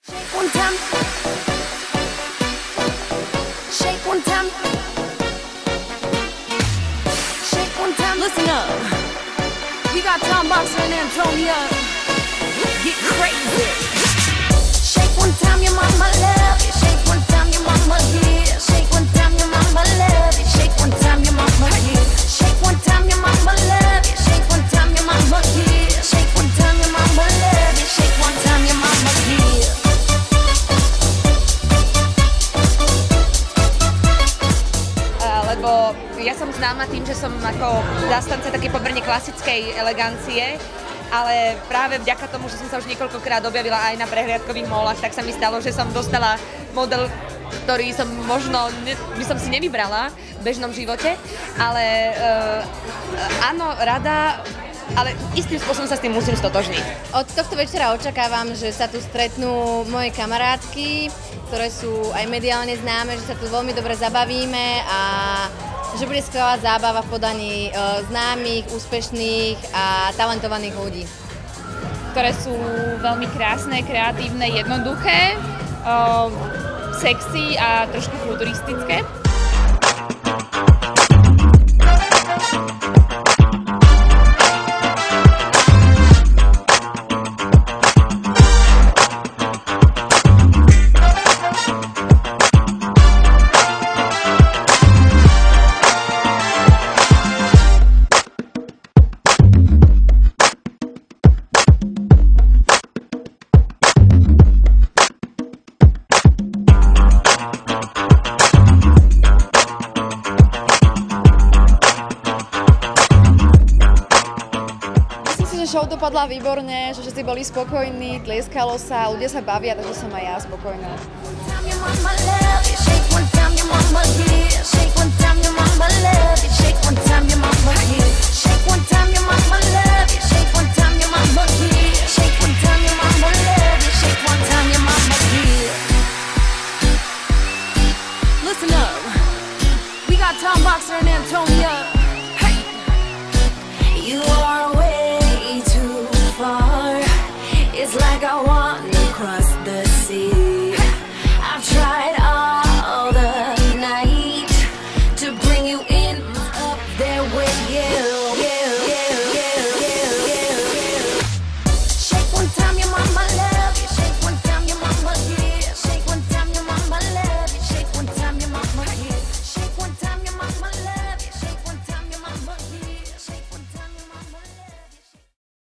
Shake one time. Shake one time. Shake one time. Listen up. We got Tom Boxer and Antonia. Get crazy. Shake one time, your mama love you. Shake one time, your mama here. Shake one time, your mama love you. Shake one time, your mama here. Shake one time, your mama love you. Shake one time, your mama here. Shake one time, your mama love you. Shake one time, your mama here. Lebo ja som známa tým, že som ako zástanca také pomerne klasickej elegancie, ale práve vďaka tomu, že som sa už niekoľkokrát objavila aj na prehliadkových mólach, tak sa mi stalo, že som dostala model, ktorý som možno by som si nevybrala v bežnom živote, ale áno, rada, ale istým spôsobom sa s tým musím stotožniť. Od tohto večera očakávam, že sa tu stretnú moje kamarátky, ktoré sú aj mediálne známe, že sa tu veľmi dobre zabavíme a že bude skvelá zábava v podaní známych, úspešných a talentovaných ľudí. Ktoré sú veľmi krásne, kreatívne, jednoduché, sexy a trošku futuristické. Show dopadla výborne, že všetci boli spokojní, tlieskalo sa, ľudia sa bavia, takže som aj ja spokojná. Listen up, we got Tom Boxer and Antonia. Hey, you are way too far. It's like I want